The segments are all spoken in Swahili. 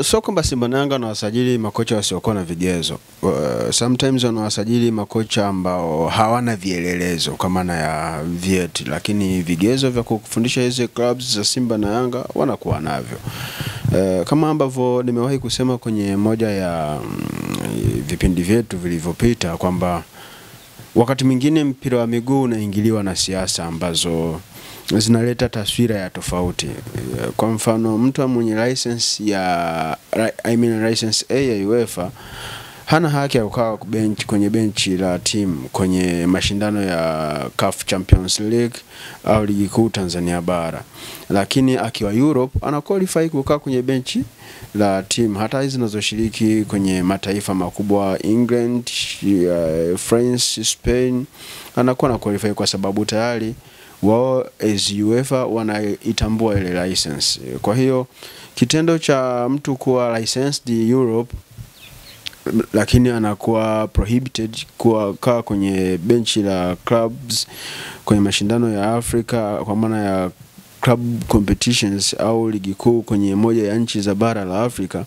Sio kwamba Simba na Yanga wanawasajili makocha wasiokuwa na vigezo. Sometimes wanawasajili makocha ambao hawana vielelezo kwa maana ya vyeti, lakini vigezo vya kufundisha hizo clubs za Simba na Yanga wanakuwa navyo. Kama ambavyo nimewahi kusema kwenye moja ya vipindi vyetu vilivyopita kwamba wakati mwingine mpira wa miguu unaingiliwa na siasa ambazo zinaleta taswira ya tofauti. Kwa mfano, mtu mwenye license ya license A ya UEFA hana haki ya kukaa kwenye benchi la timu kwenye mashindano ya CAF Champions League au ligi kuu Tanzania bara. Lakini akiwa Europe ana qualify kukaa kwenye benchi la timu hata hizo zinazoshiriki kwenye mataifa makubwa England, France, Spain, anakuwa na qualify kwa sababu tayari wao as UEFA wanaitambua ile license. Kwa hiyo kitendo cha mtu kuwa licensed Europe lakini anakuwa prohibited kukaa kwenye benchi la clubs kwenye mashindano ya Afrika kwa maana ya club competitions au ligi kuu kwenye moja ya nchi za bara la Afrika,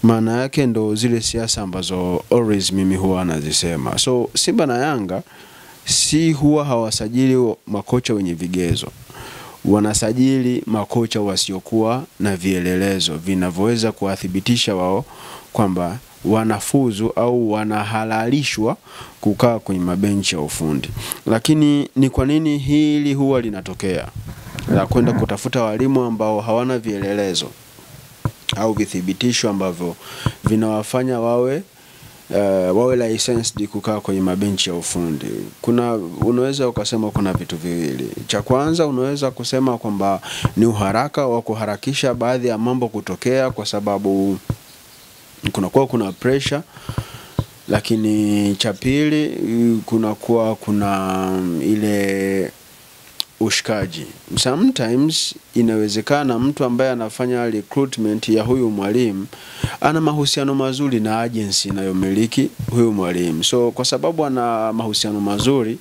maana yake ndo zile siasa ambazo always mimi huwa nazisema. So Simba na Yanga si huwa hawasajili makocha wenye vigezo, wanasajili makocha wasiokuwa na vielelezo vinavyoweza kuwathibitisha wao kwamba wanafuzu au wanahalalishwa kukaa kwenye mabenchi ya ufundi. Lakini ni kwa nini hili huwa linatokea la kwenda kutafuta walimu ambao hawana vielelezo au vithibitisho ambavyo vinawafanya wawe licensed kukaa kwenye mabenchi ya ufundi? Unaweza ukasema kuna vitu viwili. Cha kwanza unaweza kusema kwamba ni uharaka wa kuharakisha baadhi ya mambo kutokea kwa sababu kuna pressure. Lakini cha pili kuna ile ushikaji. Sometimes inawezekana mtu ambaye anafanya recruitment ya huyu mwalimu ana mahusiano mazuri na agency inayomiliki huyu mwalimu. So kwa sababu ana mahusiano mazuri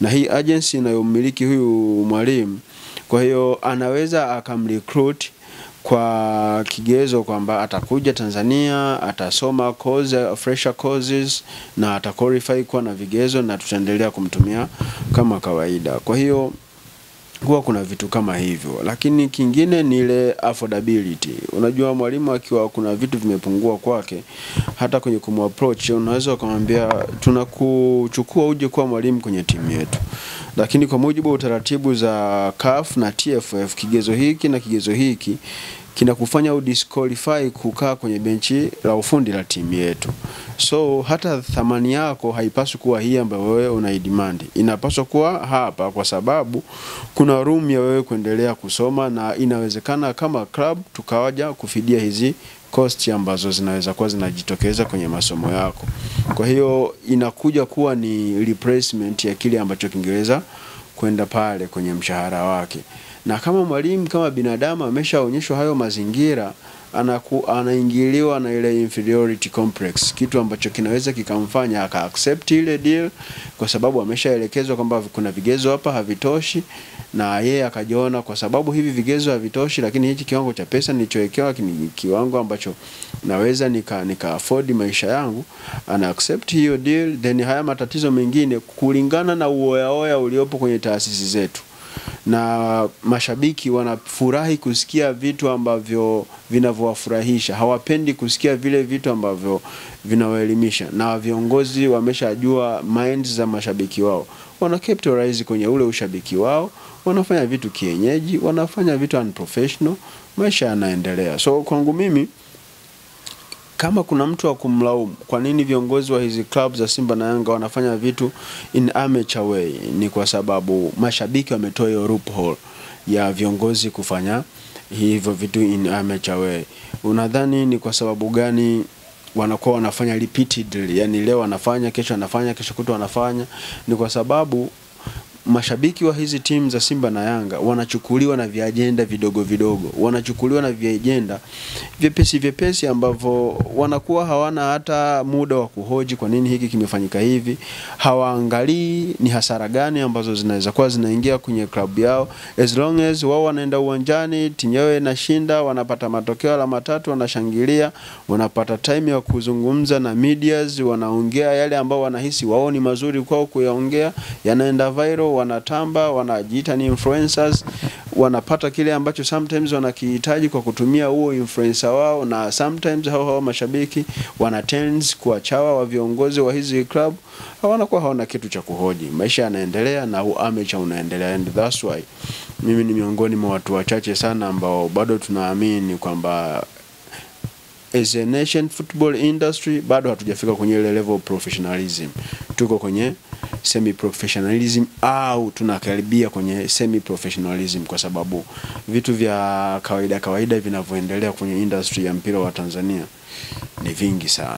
na hii agency inayomiliki huyu mwalimu, kwa hiyo anaweza akamrecruit kwa kigezo kwamba atakuja Tanzania, atasoma fresher courses na ataqualify kwa na vigezo na tutaendelea kumtumia kama kawaida. Kwa hiyo huwa kuna vitu kama hivyo. Lakini kingine ni ile affordability. Unajua mwalimu akiwa kuna vitu vimepungua kwake, hata kwenye kumapproach unaweza kumwambia tunakuchukua uje kuwa mwalimu kwenye timu yetu. Lakini kwa mujibu wa utaratibu za CAF na TFF, kigezo hiki na kigezo hiki kinakufanya udisqualify kukaa kwenye benchi la ufundi la timu yetu. So hata thamani yako haipaswi kuwa hii ambayo wewe unaidemand. Inapaswa kuwa hapa kwa sababu kuna room ya wewe kuendelea kusoma, na inawezekana kama club tukawaja kufidia hizi cost ambazo zinaweza kuwa zinajitokeza kwenye masomo yako. Kwa hiyo inakuja kuwa ni replacement ya kile ambacho kingeweza kwenda pale kwenye mshahara wake. Na kama mwalimu kama binadamu ameshaonyeshwa hayo mazingira, anaingiliwa na ile inferiority complex, kitu ambacho kinaweza kikamfanya accept ile deal kwa sababu ameshaelekezwa kwamba kuna vigezo hapa havitoshi, na yeye akajiona kwa sababu hivi vigezo havitoshi lakini hichi kiwango cha pesa nilichowekewa ni kiwango ambacho naweza nika afford maisha yangu, ana accept hiyo deal. Then haya matatizo mengine kulingana na uoya uliopo kwenye taasisi zetu, na mashabiki wanafurahi kusikia vitu ambavyo vinavyowafurahisha, hawapendi kusikia vile vitu ambavyo vinawaelimisha. Na viongozi wameshajua minds za mashabiki wao, wana capitalize kwenye ule ushabiki wao, wanafanya vitu kienyeji, wanafanya vitu unprofessional, maisha yanaendelea. So kwangu mimi, kama kuna mtu wa kumlaumu kwa nini viongozi wa hizi clubs za Simba na Yanga wanafanya vitu in amateur way, ni kwa sababu mashabiki wametoa hiyo loophole ya viongozi kufanya hivyo vitu in amateur way. Unadhani ni kwa sababu gani wanakuwa wanafanya repeatedly? Yani leo wanafanya, kesho wanafanya, kesho kutwa wanafanya. Ni kwa sababu mashabiki wa hizi timu za Simba na Yanga wanachukuliwa na viajenda vidogo vidogo, wanachukuliwa na viajenda vyepesi ambavyo wanakuwa hawana hata muda wa kuhoji kwa nini hiki kimefanyika hivi. Hawaangalii ni hasara gani ambazo zinaweza kuwa zinaingia kwenye klabu yao. As long as wao wanaenda uwanjani, timu yao inashinda, wanapata matokeo la matatu, wanashangilia, wanapata time ya kuzungumza na medias, wanaongea yale ambao wanahisi wao ni mazuri kwao kuyaongea, yanaenda viral, wanatamba, wanajiita ni influencers, wanapata kile ambacho sometimes wanakihitaji kwa kutumia huo influencer wao, na sometimes hao mashabiki wanatends kwa chawa wa viongozi wa hizi club, hawana kitu cha kuhoji. Maisha yanaendelea na amateur unaendelea, and that's why mimi ni miongoni mwa watu wachache sana ambao bado tunaamini kwamba as a nation football industry bado hatujafika kwenye ile level of professionalism. Tuko kwenye semi professionalism au tunakaribia kwenye semi professionalism, kwa sababu vitu vya kawaida vinavyoendelea kwenye industry ya mpira wa Tanzania ni vingi sana.